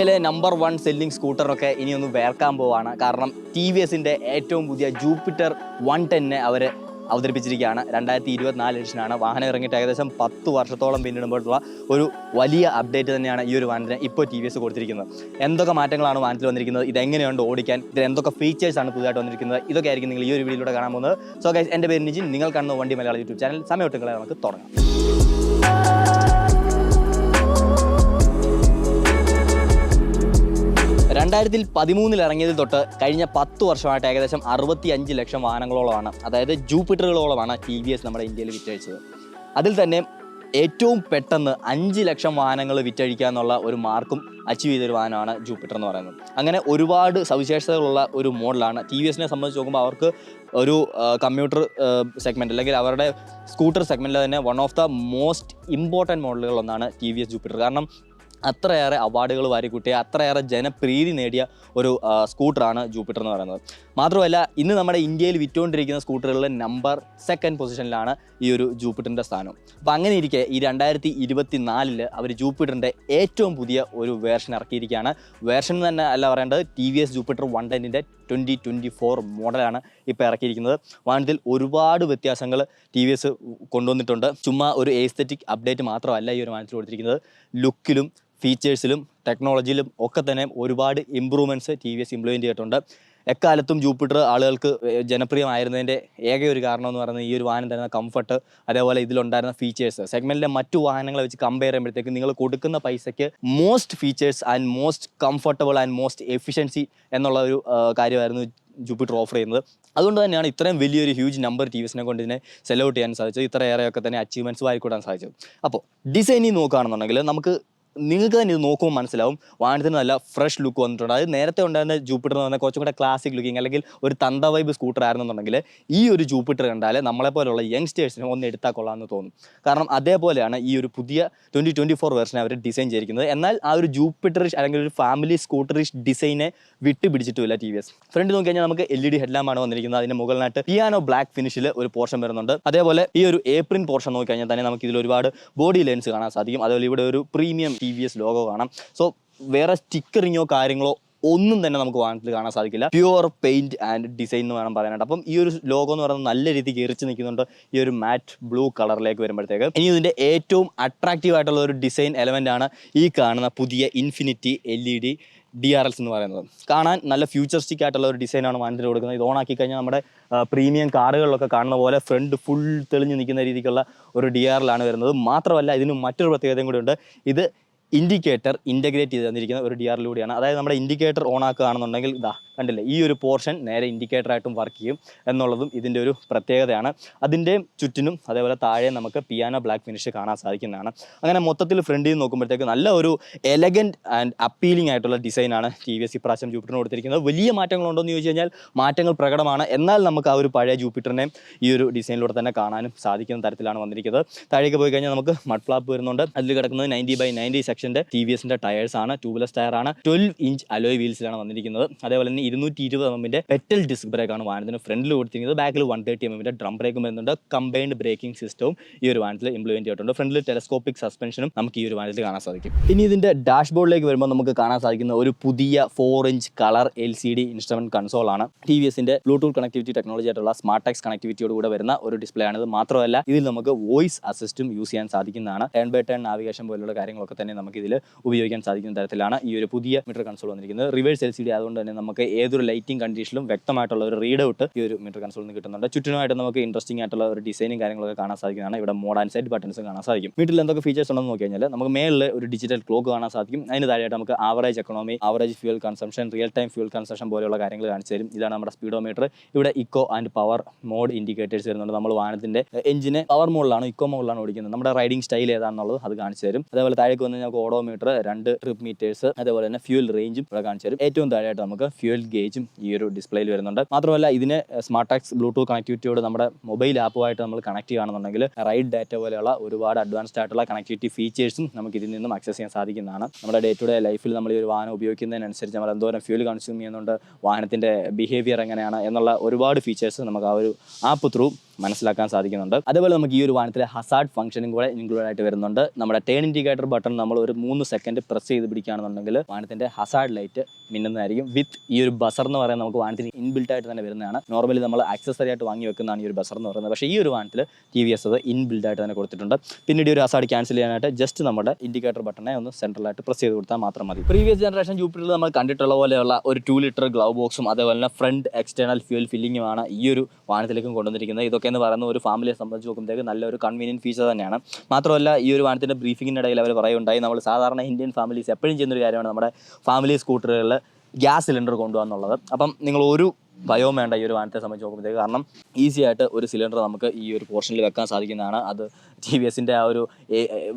ഇന്ത്യയിലെ number 1 selling സ്കൂട്ടറൊക്കെ ഇനി ഒന്ന് വേർക്കാൻ പോവാണ്. കാരണം ടി വി എസിൻ്റെ ഏറ്റവും പുതിയ ജൂപ്പിറ്റർ 110 അവർ അവതരിപ്പിച്ചിരിക്കുകയാണ്. 2024 എഡിഷനാണ്. വാഹനം ഇറങ്ങിയിട്ട് ഏകദേശം 10 വർഷത്തോളം പിന്നിടുമ്പോഴുള്ള ഒരു വലിയ അപ്ഡേറ്റ് തന്നെയാണ് ഈ ഒരു വാഹനത്തിന് ഇപ്പോൾ ടി വി എസ് കൊടുത്തിരിക്കുന്നത്. എന്തൊക്കെ മാറ്റങ്ങളാണ് വാഹനത്തിൽ വന്നിരിക്കുന്നത്, ഇതെങ്ങനെയുണ്ട് ഓടിക്കാൻ, ഇതിൽ എന്തൊക്കെ ഫീച്ചേഴ്സാണ് പുതുതായിട്ട് വന്നിരിക്കുന്നത്, ഇതൊക്കെ ആയിരിക്കും നിങ്ങൾ ഈ ഒരു വീഡിയോയിലൂടെ കാണാൻ പോകുന്നത്. സോ ഗൈസ്, എൻ്റെ പേര് നിജിൻ, നിങ്ങൾ കാണുന്ന വണ്ടി മലയാളം യൂട്യൂബ് ചാനൽ. സമയത്തുകളെ നമുക്ക് തുടങ്ങാം. 2013 ഇറങ്ങിയതിൽ തൊട്ട് കഴിഞ്ഞ 10 വർഷമായിട്ട് ഏകദേശം 65 ലക്ഷം വാഹനങ്ങളോളമാണ്, അതായത് ജൂപ്പിറ്ററുകളോളമാണ് ടി വി എസ് നമ്മുടെ ഇന്ത്യയിൽ വിറ്റഴിച്ചത്. അതിൽ തന്നെ ഏറ്റവും പെട്ടെന്ന് 5 ലക്ഷം വാഹനങ്ങൾ വിറ്റഴിക്കുക എന്നുള്ള ഒരു മാർക്കും അച്ചീവ് ചെയ്തൊരു വാഹനമാണ് ജൂപ്പിറ്റർ എന്ന് പറയുന്നത്. അങ്ങനെ ഒരുപാട് സവിശേഷതകളുള്ള ഒരു മോഡലാണ്. ടി വി എസിനെ സംബന്ധിച്ച് നോക്കുമ്പോൾ അവർക്ക് ഒരു കമ്മ്യൂട്ടർ സെഗ്മെൻറ്റ് അല്ലെങ്കിൽ അവരുടെ സ്കൂട്ടർ സെഗ്മെൻറ്റിൽ തന്നെ one of the most important മോഡലുകളൊന്നാണ് ടി വി എസ് ജൂപ്പിറ്റർ. കാരണം അത്രയേറെ അവാർഡുകൾ വാരിക്കൂട്ടിയ, അത്രയേറെ ജനപ്രീതി നേടിയ ഒരു സ്കൂട്ടറാണ് ജൂപ്പിറ്റർ എന്ന് പറയുന്നത്. മാത്രമല്ല, ഇന്ന് നമ്മുടെ ഇന്ത്യയിൽ വിറ്റുകൊണ്ടിരിക്കുന്ന സ്കൂട്ടറുകളിൽ നമ്പർ 2 പൊസിഷനിലാണ് ഈ ഒരു ജൂപ്പിറ്ററിൻ്റെ സ്ഥാനം. അപ്പോൾ അങ്ങനെ ഇരിക്കെ ഈ 2024 അവർ ജൂപ്പിറ്ററിൻ്റെ ഏറ്റവും പുതിയ ഒരു വേർഷൻ ഇറക്കിയിരിക്കുകയാണ്. വേർഷൻ തന്നെ അല്ല പറയേണ്ടത്, ടി വി എസ് ജൂപ്പിറ്റർ 110 2024 മോഡലാണ് ഇപ്പോൾ ഇറക്കിയിരിക്കുന്നത്. വാഹനത്തിൽ ഒരുപാട് വ്യത്യാസങ്ങൾ ടി വി എസ് കൊണ്ടുവന്നിട്ടുണ്ട്. ചുമ്മാ ഒരു എസ്തെറ്റിക് അപ്ഡേറ്റ് മാത്രമല്ല ഈ ഒരു വാഹനത്തിൽ കൊടുത്തിരിക്കുന്നത്. ലുക്കിലും ഫീച്ചേഴ്സിലും ടെക്നോളജിയിലും ഒക്കെ തന്നെ ഒരുപാട് improvements T V S implement ചെയ്തിട്ടുണ്ട്. എക്കാലത്തും ജൂപ്പിറ്റർ ആളുകൾക്ക് ജനപ്രിയമായിരുന്നതിൻ്റെ ഏക ഒരു കാരണം എന്ന് പറയുന്നത് ഈ ഒരു വാഹനം തരുന്ന കംഫർട്ട്, അതേപോലെ ഇതിലുണ്ടായിരുന്ന ഫീച്ചേഴ്സ്. സെഗ്മെൻറ്റിലെ മറ്റു വാഹനങ്ങളെ വെച്ച് കമ്പയർ ചെയ്യുമ്പോഴത്തേക്ക് നിങ്ങൾ കൊടുക്കുന്ന പൈസയ്ക്ക് most features and most comfortable and most efficiency എന്നുള്ള ഒരു കാര്യമായിരുന്നു ജൂപ്പിറ്റർ ഓഫർ ചെയ്യുന്നത്. അതുകൊണ്ട് തന്നെയാണ് ഇത്രയും വലിയൊരു ഹ്യൂജ് നമ്പർ ടി വി എസിനെ കൊണ്ട് ഇതിനെ സെൽ ഔട്ട് ചെയ്യാൻ സാധിച്ചത്. ഇത്രയേറെയൊക്കെ തന്നെ അച്ചീവ്മെൻറ്റ്സ് വാരിക്കൂടാൻ സാധിച്ചത്. അപ്പോൾ ഡിസൈനിൽ നോക്കുകയാണെന്നുണ്ടെങ്കിൽ നിങ്ങൾക്ക് തന്നെ ഇത് നോക്കുമ്പോൾ മനസ്സിലാവും വാഹനത്തിന് നല്ല ഫ്രഷ് ലുക്ക് വന്നിട്ടുണ്ട്. അത് നേരത്തെ ഉണ്ടായിരുന്ന ജൂപ്പിറ്റർ എന്ന് പറഞ്ഞാൽ കുറച്ചും കൂടെ ക്ലാസിക് ലുക്കിങ് അല്ലെങ്കിൽ ഒരു തന്ത വൈബ് സ്കൂട്ടർ ആയിരുന്നുണ്ടെങ്കിൽ ഈ ഒരു ജൂപ്പിറ്റർ കണ്ടാൽ നമ്മളെപ്പോലുള്ള യങ്സ്റ്റേഴ്സിന് ഒന്ന് എടുത്താൽ കൊള്ളാമെന്ന് തോന്നും. കാരണം അതേപോലെയാണ് ഈ ഒരു പുതിയ 2024 വേർഷൻ അവർ ഡിസൈൻ ചെയ്തിരിക്കുന്നത്. എന്നാൽ ആ ഒരു ജൂപ്പിറ്ററിഷ് അല്ലെങ്കിൽ ഒരു ഫാമിലി സ്കൂട്ടറിഷ് ഡിസൈനെ വിട്ടുപിടിച്ചിട്ടുമില്ല ടി വി എസ്. ഫ്രണ്ട് നോക്കി കഴിഞ്ഞാൽ നമുക്ക് LED ഹെഡ്ലാമ്പാണ് വന്നിരിക്കുന്നത്. അതിൻ്റെ മുകളിലായിട്ട് പിയാനോ ബ്ലാക്ക് ഫിനിഷിൽ ഒരു പോർഷൻ വരുന്നുണ്ട്. അതേപോലെ ഈ ഒരു ഏപ്രിൻ പോർഷൻ നോക്കി കഴിഞ്ഞാൽ തന്നെ നമുക്ക് ഇതിൽ ഒരുപാട് ബോഡി ലൈൻസ് കാണാൻ സാധിക്കും. അതേപോലെ ഇവിടെ ഒരു premium T V S logo കാണാം. സോ വേറെ സ്റ്റിക്കറിങ്ങോ കാര്യങ്ങളോ ഒന്നും തന്നെ നമുക്ക് വാഹനത്തിൽ കാണാൻ സാധിക്കില്ല. പ്യുവർ പെയിന്റ് ആൻഡ് ഡിസൈൻ എന്ന് വേണം പറയാനായിട്ട്. അപ്പം ഈ ഒരു ലോഗോ എന്ന് പറയുന്നത് നല്ല രീതിക്ക് എറിച്ച് നിൽക്കുന്നുണ്ട് ഈ ഒരു മാറ്റ് ബ്ലൂ കളറിലേക്ക് വരുമ്പോഴത്തേക്ക്. ഇനി ഇതിൻ്റെ ഏറ്റവും അട്രാക്റ്റീവ് ആയിട്ടുള്ള ഒരു ഡിസൈൻ എലമെൻ്റ് ആണ് ഈ കാണുന്ന പുതിയ ഇൻഫിനിറ്റി LED DRLs എന്ന് പറയുന്നത്. കാണാൻ നല്ല ഫ്യൂച്ചറിസ്റ്റിക് ആയിട്ടുള്ള ഒരു ഡിസൈനാണ് വാഹനത്തിൽ കൊടുക്കുന്നത്. ഇത് ഓണാക്കി കഴിഞ്ഞാൽ നമ്മുടെ പ്രീമിയം കാറുകളിലൊക്കെ കാണുന്ന പോലെ ഫ്രണ്ട് ഫുൾ തെളിഞ്ഞ് നിൽക്കുന്ന രീതിക്കുള്ള ഒരു DRL ആണ് വരുന്നത്. മാത്രമല്ല, ഇതിന് മറ്റൊരു പ്രത്യേകതയും കൂടി ഉണ്ട്. ഇത് ഇൻഡിക്കേറ്റർ ഇൻ്റഗ്രേറ്റ് ചെയ്ത് തന്നിരിക്കുന്ന ഒരു DRL കൂടിയാണ്. അതായത് നമ്മുടെ ഇൻഡിക്കേറ്റർ ഓൺ ആക്കുകയാണെന്നുണ്ടെങ്കിൽ ഇതാ കണ്ടില്ലേ, ഈ ഒരു പോർഷൻ നേരെ ഇൻഡിക്കേറ്ററായിട്ടും വർക്ക് ചെയ്യും എന്നുള്ളതും ഇതിൻ്റെ ഒരു പ്രത്യേകതയാണ്. അതിൻ്റെ ചുറ്റിനും അതേപോലെ താഴെ നമുക്ക് പിയാനോ ബ്ലാക്ക് ഫിനിഷ് കാണാൻ സാധിക്കുന്നതാണ്. അങ്ങനെ മൊത്തത്തിൽ ഫ്രണ്ടിൽ നിന്ന് നോക്കുമ്പോഴത്തേക്ക് നല്ല ഒരു എലഗൻറ്റ് ആൻഡ് അപ്പീലിംഗ് ആയിട്ടുള്ള ഡിസൈനാണ് ടി വി എസ് ഇപ്രാവശ്യം ജൂപ്പിറ്ററിന് കൊടുത്തിരിക്കുന്നത്. വലിയ മാറ്റങ്ങളുണ്ടോ എന്ന് ചോദിച്ചു കഴിഞ്ഞാൽ മാറ്റങ്ങൾ പ്രകടമാണ്. എന്നാൽ നമുക്ക് ആ ഒരു പഴയ ജൂപ്പിറ്ററിനെയും ഈ ഒരു ഡിസൈനിലൂടെ തന്നെ കാണാനും സാധിക്കുന്ന തരത്തിലാണ് വന്നിരിക്കുന്നത്. താഴേക്ക് പോയി കഴിഞ്ഞാൽ നമുക്ക് മഡ് ഫ്ലാപ്പ് വരുന്നുണ്ട്. അതിൽ കിടക്കുന്നത് 90/90 സെക്ഷൻ്റെ ടി വി എസിൻ്റെ ടയേഴ്സ് ആണ്. ട്യൂബ്ലെസ് ടയറാണ്. 12 ഇഞ്ച് അലോയ് വീൽസിലാണ് വന്നിരിക്കുന്നത്. അതേപോലെ തന്നെ 220 mm പെറ്റൽ ഡിസ്ക് ബ്രേക്കാണ് വാഹനത്തിന് ഫ്രണ്ടിൽ കൊടുത്തിരിക്കുന്നത്. ബാക്കിൽ 130 mm ഡ്രം ബ്രേക്കും വരുന്നുണ്ട്. കമ്പൈൻഡ് ബ്രേക്കിംഗ് സിസ്റ്റവും ഈ ഒരു വാഹനത്തിൽ ഇംപ്ലിമെന്റ് ചെയ്തിട്ടുണ്ട്. ഫ്രണ്ടിൽ ടെലസ്കോപ്പിക് സസ്പെൻഷനും നമുക്ക് ഈ ഒരു വാഹനത്തിൽ കാണാൻ സാധിക്കും. ഇനി ഇതിന്റെ ഡാഷ്ബോർഡിലേക്ക് വരുമ്പോൾ നമുക്ക് കാണാൻ സാധിക്കുന്ന ഒരു പുതിയ 4 inch colour LCD instrument console ആണ്. ടി വി എസിന്റെ ബ്ലൂടൂത്ത് കണക്ടിവിറ്റി ടെക്നോളജി ആയിട്ടുള്ള സ്മാർട്ടെക്സ് കണക്ടിവിറ്റിയോട് കൂടെ വരുന്ന ഒരു ഡിസ്പ്ലേ ആണിത്. മാത്രമല്ല, ഇതിൽ നമുക്ക് വോയിസ് അസിസ്റ്റും യൂസ് ചെയ്യാൻ സാധിക്കുന്നതാണ്. ടേൺ ബൈ ടേൺ നാവിഗേഷൻ പോലുള്ള കാര്യങ്ങളൊക്കെ തന്നെ നമുക്ക് ഇതിൽ ഉപയോഗിക്കാൻ സാധിക്കുന്ന തരത്തിലാണ് ഈ ഒരു പുതിയ മീറ്റർ കൺസോൾ വന്നിരിക്കുന്നത്. റിവേഴ്സ് LCD ആയതുകൊണ്ട് തന്നെ നമുക്ക് ഏതൊരു ലൈറ്റിംഗ് കണ്ടീഷനിലും വ്യക്തമായിട്ടുള്ള ഒരു റീഡ് ഔട്ട് ഈ ഒരു മീറ്റർ കൺസോളിൽ നിന്ന് കിട്ടുന്നുണ്ട്. ചുറ്റിനുമായിട്ട് നമുക്ക് ഇൻട്രസ്റ്റിംഗ് ആയിട്ടുള്ള ഒരു ഡിസൈനും കാര്യങ്ങളൊക്കെ കാണാൻ സാധിക്കുന്നതാണ്. ഇവിടെ മോഡ് ആൻഡ് സെറ്റ് ബട്ടൺസ് കാണാൻ സാധിക്കും. വീട്ടിൽ എന്തൊക്കെ ഫീച്ചേഴ്സ് ഉണ്ടെന്ന് നോക്കി കഴിഞ്ഞാൽ നമുക്ക് മേളിൽ ഒരു ഡിജിറ്റൽ ക്ലോക്ക് കാണാൻ സാധിക്കും. അതിന് താഴെയായിട്ട് നമുക്ക് average economy, average fuel consumption, real time fuel consumption പോലെയുള്ള കാര്യങ്ങൾ കാണിച്ചു തരും. ഇതാണ് നമ്മുടെ സ്പീഡോമീറ്റർ. ഇവിടെ eco and power mode indicators വരുന്നുണ്ട്. നമ്മൾ വാഹനത്തിന്റെ എഞ്ചിനെ പവർ മോഡിലാണ്, ഇക്കോ മോഡിലാണ് ഓടിക്കുന്നത്. നമ്മുടെ റൈഡിംഗ് സ്റ്റൈൽ ഏതാണെന്നുള്ളത് അത് കാണിച്ചു തരും. അതേപോലെ താഴേക്ക് വന്ന് നമുക്ക് ഓഡോമീറ്റർ, 2 ട്രിപ്പ് മീറ്റേഴ്സ്, അതേപോലെ തന്നെ ഫ്യൂൽ റേഞ്ചും ഇവിടെ കാണിച്ചു തരും. ഏറ്റവും താഴെയായിട്ട് നമുക്ക് ഫ്യൂൽ ഗേജും ഈ ഒരു ഡിസ്പ്ലേയിൽ വരുന്നുണ്ട്. മാത്രമല്ല, ഇതിനെ സ്മാർട്ടെക്സ് ബ്ലൂടൂത്ത് കണക്ടിവിറ്റിയോട് നമ്മുടെ മൊബൈൽ ആപ്പുമായിട്ട് നമ്മൾ കണക്ട് ചെയ്യുകയാണെന്നുണ്ടെങ്കിൽ റൈഡ് ഡാറ്റ പോലെയുള്ള ഒരുപാട് അഡ്വാൻസ്ഡ് ആയിട്ടുള്ള കണക്ടിവിറ്റി ഫീച്ചേഴ്സും നമുക്ക് ഇതിൽ നിന്നും ആക്സസ് ചെയ്യാൻ സാധിക്കുന്നതാണ്. നമ്മുടെ ഡേ ടു ഡേ ലൈഫിൽ നമ്മൾ ഈ ഒരു വാഹനം ഉപയോഗിക്കുന്നതിനനുസരിച്ച് നമ്മൾ എന്തോരം ഫ്യൂൽ കൺസ്യൂം ചെയ്യുന്നുണ്ട്, വാഹനത്തിൻ്റെ ബിഹേവിയർ എങ്ങനെയാണ് എന്നുള്ള ഒരുപാട് ഫീച്ചേഴ്സ് നമുക്ക് ആ ഒരു ആപ്പ് ത്രൂ മനസ്സിലാക്കാൻ സാധിക്കുന്നുണ്ട്. അതേപോലെ നമുക്ക് ഈ ഒരു വാഹനത്തിൽ ഹസാർഡ് ഫംഗ്ഷനും കൂടെ ഇൻക്ലൂഡ് ആയിട്ട് വരുന്നുണ്ട്. നമ്മുടെ ടേൺ ഇൻഡിക്കേറ്റർ ബട്ടൺ നമ്മൾ ഒരു 3 സെക്കൻഡ് പ്രസ് ചെയ്ത് പിടിക്കുകയാണെന്നുണ്ടെങ്കിൽ വാഹനത്തിൻ്റെ ഹസാർഡ് ലൈറ്റ് മിന്നുന്നതായിരിക്കും. വിത്ത് ഈ ഒരു ബസർ എന്ന് പറയുന്നത് നമുക്ക് വാഹനത്തിന് ഇൻബിൽട്ട് ആയിട്ട് തന്നെ വരുന്നതാണ്. നോർമലി നമ്മൾ ആക്സസറി ആയിട്ട് വാങ്ങി വെക്കുന്നതാണ് ഈ ഒരു ബസർ എന്ന് പറയുന്നത്. പക്ഷേ ഈ ഒരു വാഹനത്തിൽ TVS അത് ഇൻബിൽഡ് ആയിട്ട് തന്നെ കൊടുത്തിട്ടുണ്ട്. പിന്നീട് ഒരു ഹസാർഡ് ക്യാൻസൽ ചെയ്യാനായിട്ട് ജസ്റ്റ് നമ്മുടെ ഇൻഡിക്കേറ്റർ ബട്ടണെ ഒന്ന് സെൻട്രലായിട്ട് പ്രസ് ചെയ്ത് കൊടുത്താൽ മാത്രം മതി. പ്രീവിയസ് ജനറേഷൻ ജൂപ്പിറ്ററിൽ നമ്മൾ കണ്ടിട്ടുള്ള പോലെയുള്ള ഒരു 2 ലിറ്റർ ഗ്ലൗ ബോക്സും അതേപോലെ തന്നെ ഫ്രണ്ട് എക്സ്റ്റേണൽ ഫ്യൂൽ ഫില്ലിങ്ങുമാണ് ഈ ഒരു വാഹനത്തിലേക്കും കൊണ്ടുവന്നിരിക്കുന്നത്. ഇതൊക്കെ എന്ന് പറയുന്ന ഒരു ഫാമിലിയെ സംബന്ധിച്ച് നോക്കുമ്പോഴത്തേക്ക് നല്ലൊരു കൺവീനിയൻറ്റ് ഫീച്ചർ തന്നെയാണ്. മാത്രമല്ല ഈ ഒരു വാഹനത്തിൻ്റെ ബ്രീഫിങ്ങിനിടയിൽ അവർ പറയുണ്ടായി, നമ്മൾ സാധാരണ ഇന്ത്യൻ ഫാമിലീസ് എപ്പോഴും ചെയ്യുന്നൊരു കാര്യമാണ് നമ്മുടെ ഫാമിലി സ്കൂട്ടറുകളിൽ ഗ്യാസ് സിലിണ്ടർ കൊണ്ടുപോകാന്നുള്ളത്. അപ്പം നിങ്ങൾ ഒരു ഭയവും വേണ്ട ഈ ഒരു വാഹനത്തെ സംബന്ധിച്ച് നോക്കുമ്പോഴത്തേക്ക്. കാരണം ഈസി ആയിട്ട് ഒരു സിലിണ്ടർ നമുക്ക് ഈ ഒരു പോർഷനിൽ വെക്കാൻ സാധിക്കുന്നതാണ്. അത് TVSൻ്റെ ആ ഒരു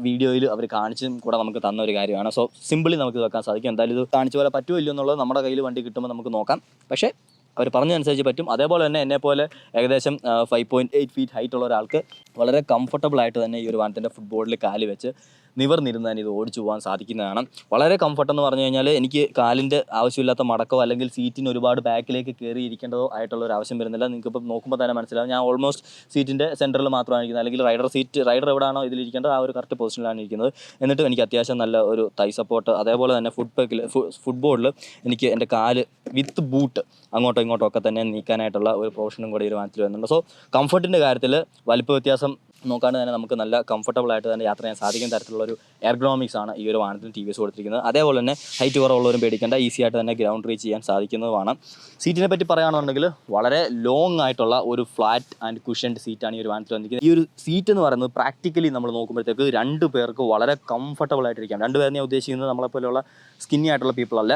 വീഡിയോയിൽ അവർ കാണിച്ചും കൂടെ നമുക്ക് തന്ന ഒരു കാര്യമാണ്. സോ സിമ്പിളി നമുക്ക് ഇത് വെക്കാൻ സാധിക്കും. എന്തായാലും ഇത് കാണിച്ച പോലെ പറ്റുമോ ഇല്ലയോ എന്നുള്ളത് നമ്മുടെ കയ്യിൽ വണ്ടി കിട്ടുമ്പോൾ നമുക്ക് നോക്കാം. പക്ഷേ അവർ പറഞ്ഞതനുസരിച്ച് പറ്റും. അതേപോലെ തന്നെ എന്നെപ്പോലെ ഏകദേശം 5.8 ഫീറ്റ് ഹൈറ്റ് ഉള്ള ഒരാൾക്ക് വളരെ കംഫർട്ടബിൾ ആയിട്ട് തന്നെ ഈ ഒരു വാഹനത്തിൻ്റെ ഫുട്ബോർഡിൽ കാല് വെച്ച് നിവർന്നിരുന്ന് തന്നെ ഇത് ഓടിച്ചു പോകാൻ സാധിക്കുന്നതാണ്. വളരെ കംഫർട്ട് എന്ന് പറഞ്ഞു കഴിഞ്ഞാൽ എനിക്ക് കാലിൻ്റെ ആവശ്യമില്ലാത്ത മടക്കോ അല്ലെങ്കിൽ സീറ്റിന് ഒരുപാട് ബാക്കിലേക്ക് കയറിയിരിക്കേണ്ടതോ ആയിട്ടുള്ള ഒരു ആവശ്യം വരുന്നില്ല. നിങ്ങൾക്ക് ഇപ്പോൾ നോക്കുമ്പോൾ തന്നെ മനസ്സിലാവും. ഞാൻ ഓൾമോസ്റ്റ് സീറ്റിൻ്റെ സെൻറ്ററിൽ മാത്രമാണ് ഇരിക്കുന്നത്. അല്ലെങ്കിൽ റൈഡർ എവിടെയാണോ ഇതിലിരിക്കേണ്ടത് ആ ഒരു കറക്റ്റ് പൊസിഷനിലാണ് ഇരിക്കുന്നത്. എന്നിട്ടും എനിക്ക് അത്യാവശ്യം നല്ല ഒരു തൈ സപ്പോർട്ട്, അതേപോലെ തന്നെ ഫുട്ബോർഡിൽ എനിക്ക് എൻ്റെ കാല് വിത്ത് ബൂട്ട് അങ്ങോട്ടോ ഇങ്ങോട്ടോ ഒക്കെ തന്നെ നീക്കാനായിട്ടുള്ള ഒരു പ്രൊവിഷനും കൂടി ഈ ഒരു വാഹനത്തിൽ വരുന്നുണ്ട്. സോ കംഫർട്ടിൻ്റെ കാര്യത്തിൽ വലിപ്പ വ്യത്യാസം നോക്കാണ്ട് തന്നെ നമുക്ക് നല്ല കംഫർട്ടബിൾ ആയിട്ട് തന്നെ യാത്ര ചെയ്യാൻ സാധിക്കുന്ന തരത്തിലുള്ള ഒരു എർഗണോമിക്സ് ആണ് ഈ ഒരു വാഹനത്തിൽ TVS കൊടുത്തിരിക്കുന്നത്. അതേപോലെ തന്നെ ഹൈറ്റ് കുറവുള്ളവരും പേടിക്കേണ്ട, ഈസി ആയിട്ട് തന്നെ ഗ്രൗണ്ട് റീച്ച് ചെയ്യാൻ സാധിക്കുന്നതുമാണ്. സീറ്റിനെ പറ്റി പറയുകയാണെന്നുണ്ടെങ്കിൽ വളരെ ലോങ് ആയിട്ടുള്ള ഒരു ഫ്ലാറ്റ് ആൻഡ് കുഷൻഡ് സീറ്റാണ് ഈ ഒരു വാഹനത്തിൽ വന്നിരിക്കുന്നത്. ഈ ഒരു സീറ്റ് എന്ന് പറയുന്നത് പ്രാക്ടിക്കലി നമ്മൾ നോക്കുമ്പോഴത്തേക്ക് 2 പേർക്ക് വളരെ കംഫർട്ടബിൾ ആയിട്ടിരിക്കാം. 2 പേരെ ഞാൻ ഉദ്ദേശിക്കുന്നത് നമ്മളെപ്പോലെയുള്ള സ്കിന്നി ആയിട്ടുള്ള പീപ്പിൾ അല്ല.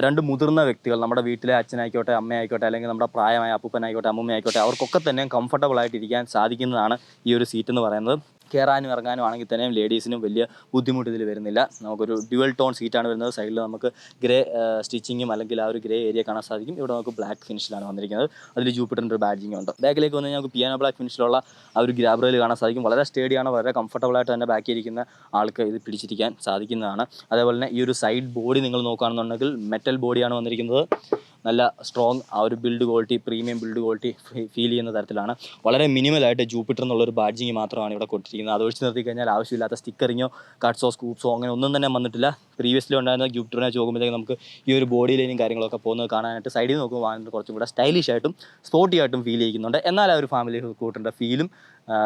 2 മുതിർന്ന വ്യക്തികൾ, നമ്മുടെ വീട്ടിലെ അച്ഛനായിക്കോട്ടെ അമ്മയായിക്കോട്ടെ അല്ലെങ്കിൽ നമ്മുടെ പ്രായമായ അപ്പൂപ്പനായിക്കോട്ടെ അമ്മൂമ്മയായിക്കോട്ടെ, അവർക്കൊക്കെ തന്നെ കംഫർട്ടബിൾ ആയിട്ടിരിക്കാൻ സാധിക്കുന്നതാണ് ഈ ഒരു സീറ്റ് എന്ന് പറയുന്നത്. കയറാനും ഇറങ്ങാനും ആണെങ്കിൽ തന്നെയും ലേഡീസിനും വലിയ ബുദ്ധിമുട്ട് ഇതിൽ വരുന്നില്ല. നമുക്കൊരു ഡ്യുവൽ ടോൺ സീറ്റാണ് വരുന്നത്. സൈഡിൽ നമുക്ക് ഗ്രേ സ്റ്റിച്ചിങ്ങും അല്ലെങ്കിൽ ആ ഒരു ഗ്രേ ഏരിയ കാണാൻ സാധിക്കും. ഇവിടെ നമുക്ക് ബ്ലാക്ക് ഫിനിഷിലാണ് വന്നിരിക്കുന്നത്. അതിൽ ജൂപ്പിറ്ററിൻ്റെ ഒരു ബാഡ്ജിങ് ഉണ്ട്. ബാക്കിലേക്ക് വന്ന് നമുക്ക് പിയാനോ ബ്ലാക്ക് ഫിനിഷിലുള്ള ആ ഒരു ഗ്രാബ് റെയിൽ കാണാൻ സാധിക്കും. വളരെ സ്റ്റേഡിയാണ്, വളരെ കംഫർട്ടബിൾ ആയിട്ട് തന്നെ ബാക്കി ഇരിക്കുന്ന ആൾക്ക് ഇത് പിടിച്ചിരിക്കാൻ സാധിക്കുന്നതാണ്. അതേപോലെ തന്നെ ഈ ഒരു സൈഡ് ബോഡി നിങ്ങൾ നോക്കുകയാണെന്നുണ്ടെങ്കിൽ മെറ്റൽ ബോഡിയാണ് വന്നിരിക്കുന്നത്. നല്ല സ്ട്രോങ് ആ ഒരു build quality, premium build quality feel ചെയ്യുന്ന തരത്തിലാണ്. വളരെ മിനിമലായിട്ട് ജൂപ്പിറ്റർ എന്നുള്ളൊരു ബാഡ്ജിങ് മാത്രമാണ് ഇവിടെ കൊടുത്തിരിക്കുന്നത്. അത് ഒഴിച്ച് നിർത്തി കഴിഞ്ഞാൽ ആവശ്യമില്ലാത്ത സ്റ്റിക്കറിങ്ങോ കട്ട്സോ സ്കൂപ്സോ അങ്ങനെ ഒന്നും തന്നെ വന്നിട്ടില്ല. പ്രീവിയസ്ലി ഉണ്ടായിരുന്ന ജൂപ്പിറ്ററിനെ വെച്ച് നോക്കുമ്പോഴത്തേക്ക് നമുക്ക് ഈ ഒരു ബോഡി ലൈനും കാര്യങ്ങളൊക്കെ പോകുന്നത് കാണാനായിട്ട് സൈഡിൽ നോക്കുമ്പോൾ വാഹനത്തിൽ കുറച്ചും കൂടെ സ്റ്റൈലിഷ് ആയിട്ടും സ്പോർട്ടി ആയിട്ടും ഫീൽ ചെയ്യുന്നുണ്ട്. എന്നാൽ ആ ഒരു ഫാമിലി സ്കൂട്ടറിൻ്റെ ഫീലും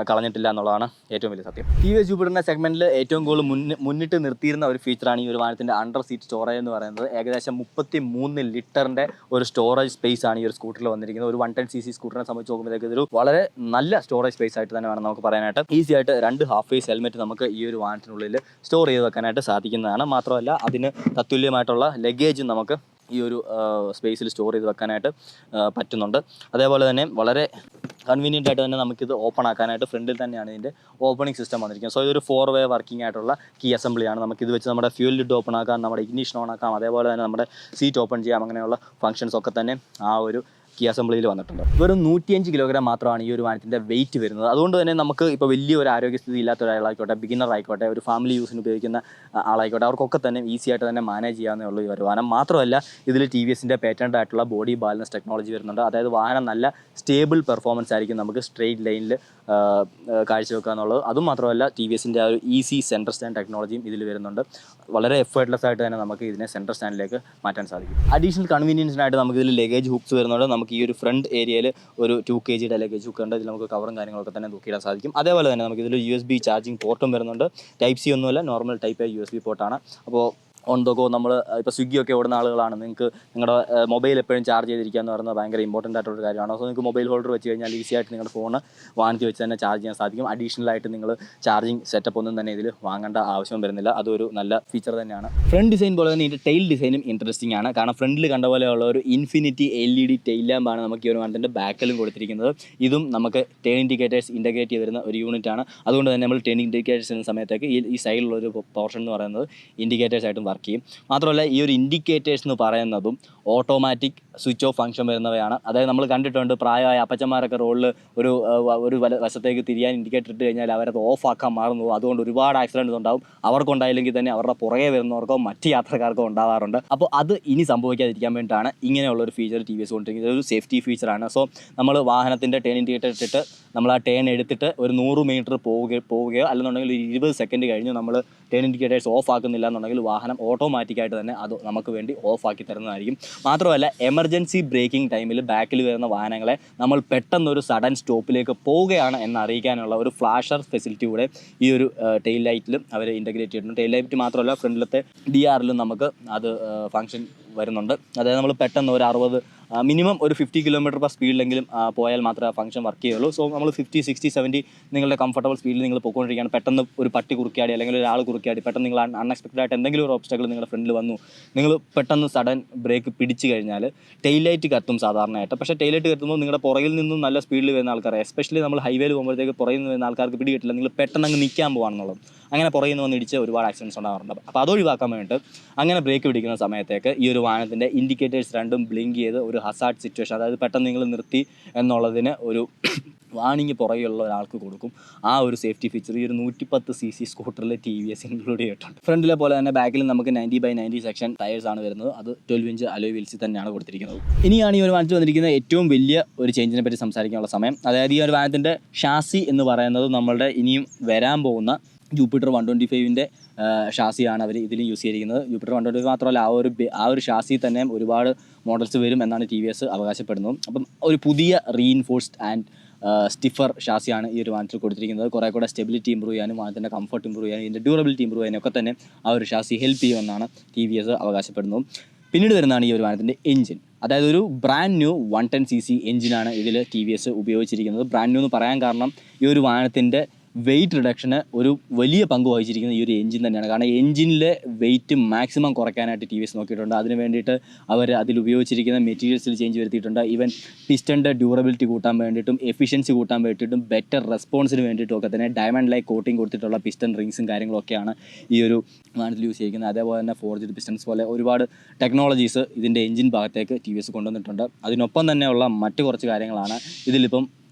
കളഞ്ഞിട്ടില്ല എന്നുള്ളതാണ് ഏറ്റവും വലിയ സത്യം. TVS ജൂപ്പിറ്ററിൻ്റെ സെഗ്മെൻറ്റിൽ ഏറ്റവും കൂടുതൽ മുന്നിട്ട് നിർത്തിയിരുന്ന ഒരു ഫീച്ചറാണ് ഈ ഒരു വാഹനത്തിൻ്റെ അണ്ടർ സീറ്റ് സ്റ്റോറേജ് എന്ന് പറയുന്നത്. ഏകദേശം 33 ലിറ്ററിൻ്റെ ഒരു സ്റ്റോറേജ് സ്പേസ് ആണ് ഈ ഒരു സ്കൂട്ടറിൽ വന്നിരിക്കുന്നത്. ഒരു 110cc സ്കൂട്ടറിനെ സംബന്ധിച്ച് നോക്കുമ്പോഴത്തേക്ക് ഇതൊരു വളരെ നല്ല സ്റ്റോറേജ് സ്പേസ് ആയിട്ട് തന്നെ വേണം നമുക്ക് പറയാനായിട്ട്. ഈസി ആയിട്ട് 2 ഹാഫ് ഫേസ് ഹെൽമെറ്റ് നമുക്ക് ഈ ഒരു വാഹനത്തിനുള്ളിൽ സ്റ്റോർ ചെയ്ത് വെക്കാനായിട്ട് സാധിക്കുന്നതാണ്. മാത്രമല്ല അതിന് തത്തുല്യമായിട്ടുള്ള ലഗേജും നമുക്ക് ഈ ഒരു സ്പേസിൽ സ്റ്റോർ ചെയ്ത് വെക്കാനായിട്ട് പറ്റുന്നുണ്ട്. അതേപോലെ തന്നെ വളരെ കൺവീനിയൻ്റ് ആയിട്ട് തന്നെ നമുക്കിത് ഓപ്പൺ ആക്കാനായിട്ട് ഫ്രണ്ടിൽ തന്നെയാണ് ഇതിൻ്റെ ഓപ്പണിംഗ് സിസ്റ്റം വന്നിരിക്കുന്നത്. സോ ഇതൊരു 4-way വർക്കിംഗ് ആയിട്ടുള്ള കീ അസംബ്ലിയാണ്. നമുക്കിത് വെച്ച് നമ്മുടെ ഫ്യൂൽ ലിഡ് ഓപ്പൺ ആക്കാം, നമ്മുടെ ഇഗ്നിഷൻ ഓൺ ആക്കാം, അതേപോലെ തന്നെ നമ്മുടെ സീറ്റ് ഓപ്പൺ ചെയ്യാം. അങ്ങനെയുള്ള ഫങ്ഷൻസ് ഒക്കെ തന്നെ ആ ഒരു കീ അസംബ്ലിയിൽ വന്നിട്ടുണ്ട്. വെറും 105 കിലോഗ്രാം മാത്രമാണ് ഈ ഒരു വാഹനത്തിൻ്റെ വെയിറ്റ് വരുന്നത്. അതുകൊണ്ട് തന്നെ നമുക്ക് ഇപ്പോൾ വലിയ ഒരു ആരോഗ്യസ്ഥിതി ഇല്ലാത്ത ഒരാളായിക്കോട്ടെ, ബിഗിനർ ആയിക്കോട്ടെ, ഒരു ഫാമിലി യൂസിന് ഉപയോഗിക്കുന്ന ആളായിക്കോട്ടെ, അവർക്കൊക്കെ തന്നെ ഈസി ആയിട്ട് തന്നെ മാനേജ് ചെയ്യാവുന്നേ ഉള്ളൂ ഈ ഒരു വാഹനം. മാത്രമല്ല ഇതിൽ TVSൻ്റെ പേറ്റൻ്റ് ആയിട്ടുള്ള ബോഡി ബാലൻസ് ടെക്നോളജി വരുന്നുണ്ട്. അതായത് വാഹനം നല്ല സ്റ്റേബിൾ പെർഫോമൻസ് ആയിരിക്കും നമുക്ക് സ്ട്രെയിറ്റ് ലൈനിൽ കാഴ്ചവെക്കുക എന്നുള്ളത്. അതും മാത്രമല്ല TVSൻ്റെ ആ ഒരു ഈസി സെൻറ്റർ സ്റ്റാൻഡ് ടെക്നോളജിയും ഇതിൽ വരുന്നുണ്ട്. വളരെ എഫേർട്ട്ലെസ് ആയിട്ട് തന്നെ നമുക്ക് ഇതിനെ സെൻറ്റർ സ്റ്റാൻഡിലേക്ക് മാറ്റാൻ സാധിക്കും. അഡീഷണൽ കൺവീനിയൻസിനായിട്ട് നമുക്ക് ഇതിൽ ലഗേജ് ഹുക്സ് വരുന്നുണ്ട്. നമുക്ക് ഈ ഒരു ഫ്രണ്ട് ഏരിയയിൽ ഒരു 2 kg ലഗേജ് ഹുക്ക് ഉണ്ട്. ഇതിൽ നമുക്ക് കവറും കാര്യങ്ങളൊക്കെ തന്നെ തൂക്കിയിടാൻ സാധിക്കും. അതേപോലെ തന്നെ നമുക്ക് ഇതിൽ USB ചാർജിങ് പോർട്ടും വരുന്നുണ്ട്. Type C ഒന്നുമല്ല, നോർമൽ ടൈപ്പ് USB പോർട്ടാണ്. അപ്പോൾ ഓൺ ദ ഗോ നമ്മൾ ഇപ്പോൾ സ്വിഗ്ഗിയൊക്കെ ഓടുന്ന ആളുകളാണ്, നിങ്ങൾക്ക് നിങ്ങളുടെ മൊബൈൽ എപ്പോഴും ചാർജ് ചെയ്തിരിക്കുക എന്ന് പറയുന്നത് ഭയങ്കര ഇമ്പോർട്ടൻ്റ് ആയിട്ടുള്ള കാര്യമാണ്. സോ നിങ്ങൾക്ക് മൊബൈൽ ഹോൾഡർ വെച്ച് കഴിഞ്ഞാൽ ഈസി ആയിട്ട് നിങ്ങളുടെ ഫോൺ വാങ്ങിച്ച് വെച്ച് തന്നെ ചാർജ് ചെയ്യാൻ സാധിക്കും. അഡീഷണലായിട്ട് നിങ്ങൾ ചാർജിങ് സെറ്റപ്പ് ഒന്നും തന്നെ ഇതിൽ വാങ്ങേണ്ട ആവശ്യം വരുന്നില്ല. അതൊരു നല്ല ഫീച്ചർ തന്നെയാണ്. ഫ്രണ്ട് ഡിസൈൻ പോലെ തന്നെ ഇതിൻ്റെ ടെയിൽ ഡിസൈനും ഇൻട്രസ്റ്റിംഗ് ആണ്. കാരണം ഫ്രണ്ടിൽ കണ്ട പോലെയുള്ള ഒരു ഇൻഫിനിറ്റി LED ടെയിൽ ലാമ്പാണ് നമുക്ക് ഈ ഒരു വാഹനത്തിൻ്റെ ബാക്കിലും കൊടുത്തിരിക്കുന്നത്. ഇതും നമുക്ക് ടേൺ ഇൻഡിക്കേറ്റേഴ്സ് ഇൻ്റഗ്രേറ്റ് ചെയ്ത് വരുന്ന ഒരു യൂണിറ്റ് ആണ്. അതുകൊണ്ട് തന്നെ നമ്മൾ ടേൺ ഇൻഡിക്കേറ്റേഴ്സ് ചെയ്യുന്ന സമയത്തേക്ക് ഈ സൈഡിലുള്ളൊരു പോർഷൻ എന്ന് പറയുന്നത് ഇൻഡിക്കേറ്റേഴ്സ് ആയിട്ടും വർക്ക് ചെയ്യും. മാത്രമല്ല ഈ ഒരു ഇൻഡിക്കേറ്റേഴ്സ് എന്ന് പറയുന്നതും ഓട്ടോമാറ്റിക് സ്വിച്ച് ഓഫ് ഫംഗ്ഷൻ വരുന്നവയാണ്. അതായത് നമ്മൾ കണ്ടിട്ടുണ്ട് പ്രായമായ അപ്പച്ചന്മാരൊക്കെ റോഡിൽ ഒരു വശത്തേക്ക് തിരിയാൻ ഇൻഡിക്കേറ്റർ ഇട്ട് കഴിഞ്ഞാൽ അവരത് ഓഫ് ആക്കാൻ മാറുന്നു. അതുകൊണ്ട് ഒരുപാട് ആക്സിഡൻറ്റ്സ് ഉണ്ടാവും. അവർക്കുണ്ടായില്ലെങ്കിൽ തന്നെ അവരുടെ പുറകെ വരുന്നവർക്കോ മറ്റ് യാത്രക്കാർക്കോ ഉണ്ടാവാറുണ്ട്. അപ്പോൾ അത് ഇനി സംഭവിക്കാതിരിക്കാൻ വേണ്ടിയിട്ടാണ് ഇങ്ങനെയുള്ളൊരു ഫീച്ചർ ടി വി എസ് കൊണ്ടിരിക്കുന്നത്. ഒരു സേഫ്റ്റി ഫീച്ചറാണ്. സോ നമ്മൾ വാഹനത്തിൻ്റെ ടേൺ ഇൻഡിക്കേറ്റർ ഇട്ടിട്ട് നമ്മൾ ആ ടേൺ എടുത്തിട്ട് ഒരു 100 മീറ്റർ പോവുകയോ അല്ലെന്നുണ്ടെങ്കിൽ ഒരു 20 സെക്കൻഡ് കഴിഞ്ഞ് നമ്മൾ ടേൺ ഇൻഡിക്കേറ്റേഴ്സ് ഓഫ് ആക്കുന്നില്ല എന്നുണ്ടെങ്കിൽ വാഹനം ഓട്ടോമാറ്റിക്കായിട്ട് തന്നെ അത് നമുക്ക് വേണ്ടി ഓഫ് ആക്കി തരുന്നതായിരിക്കും. മാത്രമല്ല എമർജൻസി ബ്രേക്കിംഗ് ടൈമിൽ ബാക്കിൽ വരുന്ന വാഹനങ്ങളെ നമ്മൾ പെട്ടെന്നൊരു സഡൻ സ്റ്റോപ്പിലേക്ക് പോവുകയാണ് എന്നറിയിക്കാനുള്ള ഒരു ഫ്ലാഷർ ഫെസിലിറ്റി കൂടെ ഈ ഒരു ടെയിൽ ലൈറ്റിലും അവർ ഇൻ്റഗ്രേറ്റ് ചെയ്തിട്ടുണ്ട്. ടെയിൽ ലൈറ്റ് മാത്രമല്ല ഫ്രണ്ടിലത്തെ DRലും നമുക്ക് അത് ഫങ്ഷൻ വരുന്നുണ്ട്. അതായത് നമ്മൾ പെട്ടെന്ന് ഒരു 60 മിനിമം ഒരു 50 km/h സ്പീഡിലെങ്കിലും പോയാൽ മാത്രമേ ആ ഫംഗ്ഷൻ വർക്ക് ചെയ്യുള്ളൂ. സോ നമ്മൾ 50, 60, 70 നിങ്ങളുടെ കംഫർട്ടബിൾ സ്പീഡിൽ നിങ്ങൾ പോയിക്കൊണ്ടിരിക്കുകയാണ്. പെട്ടെന്ന് ഒരു പട്ടി കുറുക്കിയാടി അല്ലെങ്കിൽ ഒരാൾ കുറുക്കിയാടി പെട്ടെന്ന് നിങ്ങൾ അൺഎക്സ്പെക്റ്റഡ് ആയിട്ട് എന്തെങ്കിലും ഒരു ഓബ്സ്റ്റക്കിൾ നിങ്ങളുടെ ഫ്രണ്ടിൽ വന്നു, നിങ്ങൾ പെട്ടെന്ന് സഡൻ ബ്രേക്ക് പിടിച്ചു കഴിഞ്ഞാൽ ടെയിൽ ലൈറ്റ് കത്തും സാധാരണയായിട്ട്. പക്ഷേ ടെയിൽ ലൈറ്റ് കത്തുമ്പോൾ നിങ്ങളുടെ പുറകിൽ നിന്നും നല്ല സ്പീഡിൽ വരുന്ന ആൾക്കാർ, എസ്പെഷ്യലി നമ്മൾ ഹൈവേയിൽ പോകുമ്പോഴത്തേക്ക് പുറകിൽ നിന്ന് വരുന്ന ആൾക്കാർക്ക് പിടി കിട്ടില്ല. നിങ്ങൾ പെട്ടെന്ന് അങ്ങ് നിൽക്കാൻ പോകാണെന്നുള്ളത്. അങ്ങനെ പുറകിൽ നിന്ന് വന്ന് ഇടിച്ച് ഒരുപാട് ആക്സിഡൻറ്റ്സ് ഉണ്ടാകാറുണ്ട്. അപ്പോൾ അതൊഴിവാക്കാൻ വേണ്ടിയിട്ട് അങ്ങനെ ബ്രേക്ക് പിടിക്കുന്ന സമയത്തേക്ക് ഈ ഒരു വാഹനത്തിൻ്റെ ഇൻഡിക്കേറ്റേഴ്സ് രണ്ടും ബ്ലിങ്ക് ചെയ്ത് ഒരു ഹസാർഡ് സിറ്റുവേഷൻ, അതായത് പെട്ടെന്ന് നിങ്ങൾ നിർത്തി എന്നുള്ളതിന് ഒരു വാണിംഗ് പുറകെയുള്ള ഒരാൾക്ക് കൊടുക്കും. ആ ഒരു സേഫ്റ്റി ഫീച്ചർ ഈ ഒരു 110cc സ്കൂട്ടറിൽ TVS ഇൻക്ലൂഡ് ചെയ്തിട്ടുണ്ട്. ഫ്രണ്ടിലെ പോലെ തന്നെ ബാക്കിൽ നമുക്ക് 90/90 സെക്ഷൻ ടയേഴ്സാണ് വരുന്നത്. അത് 12 ഇഞ്ച് അലോയ് വീൽസിൽ തന്നെയാണ് കൊടുത്തിരിക്കുന്നത്. ഇനിയാണ് ഈ ഒരു വാഹനത്തിൽ വന്നിരിക്കുന്ന ഏറ്റവും വലിയ ഒരു ചേഞ്ചിനെ പറ്റി സംസാരിക്കാനുള്ള സമയം. അതായത് ഈ ഒരു വാഹനത്തിൻ്റെ ഷാസി എന്ന് പറയുന്നത് നമ്മളുടെ ഇനിയും വരാൻ പോകുന്ന ജൂപ്പിറ്റർ 125ൻ്റെ ഷാസിയാണ് അവർ ഇതിൽ യൂസ് ചെയ്തിരിക്കുന്നത്. ജൂപ്പിറ്റർ 125 മാത്രമല്ല ആ ഒരു ഷാസി തന്നെ ഒരുപാട് മോഡൽസ് വരും എന്നാണ് TVS അവകാശപ്പെടുന്നത്. അപ്പം ഒരു പുതിയ റീഇൻഫോഴ്സ്ഡ് ആൻഡ് സ്റ്റിഫർ ഷാസിയാണ് ഈ ഒരു വാഹനത്തിൽ കൊടുത്തിരിക്കുന്നത്. കുറേ കൂടെ സ്റ്റെബിലിറ്റി ഇമ്പ്രൂവ് ചെയ്യാനും വാഹനത്തിൻ്റെ കംഫർട്ട് ഇമ്പ്രൂവ് ചെയ്യാനും ഇതിൻ്റെ ഡ്യൂറബിലിറ്റി ഇമ്പ്രൂവ് ചെയ്യാനും ഒക്കെ തന്നെ ആ ഒരു ഷാസി ഹെൽപ്പ് ചെയ്യുമെന്നാണ് TVS അവകാശപ്പെടുന്നത്. പിന്നീട് വരുന്നതാണ് ഈ ഒരു വാഹനത്തിൻ്റെ എഞ്ചിൻ. അതായത് ഒരു ബ്രാൻഡ് ന്യൂ 110cc എഞ്ചിനാണ് ഇതിൽ TVS ഉപയോഗിച്ചിരിക്കുന്നത്. ബ്രാൻഡ് ന്യൂ എന്ന് പറയാൻ കാരണം ഈ ഒരു വാഹനത്തിൻ്റെ വെയിറ്റ് റിഡക്ഷന് ഒരു വലിയ പങ്ക് വഹിച്ചിരിക്കുന്നത് ഈ ഒരു എഞ്ചിൻ തന്നെയാണ്. കാരണം എഞ്ചിനിലെ വെയിറ്റ് മാക്സിമം കുറയ്ക്കാനായിട്ട് TVS നോക്കിയിട്ടുണ്ട്. അതിന് വേണ്ടിയിട്ട് അവർ അതിൽ ഉപയോഗിച്ചിരിക്കുന്ന മെറ്റീരിയൽസിൽ ചേഞ്ച് വരുത്തിയിട്ടുണ്ട്. ഈവൻ പിസ്റ്റൻ്റെ ഡ്യൂറബിലിറ്റി കൂട്ടാൻ വേണ്ടിയിട്ടും എഫിഷ്യൻസി കൂട്ടാൻ വേണ്ടിയിട്ടും ബെറ്റർ റെസ്പോൺസിന് വേണ്ടിയിട്ടും ഒക്കെ തന്നെ ഡയമണ്ട് ലൈക്ക് കോട്ടിംഗ് കൊടുത്തിട്ടുള്ള പിസ്റ്റൺ റിങ്സും കാര്യങ്ങളൊക്കെയാണ് ഈ ഒരു വാഹനത്തിൽ യൂസ് ചെയ്തിരിക്കുന്നത്. അതേപോലെ തന്നെ ഫോർജ്ഡ് പിസ്റ്റൺസ് പോലെ ഒരുപാട് ടെക്നോളജീസ് ഇതിൻ്റെ എഞ്ചിൻ ഭാഗത്തേക്ക് TVS കൊണ്ടുവന്നിട്ടുണ്ട്. അതിനൊപ്പം തന്നെയുള്ള മറ്റ് കുറച്ച് കാര്യങ്ങളാണ് ഇതിലിപ്പം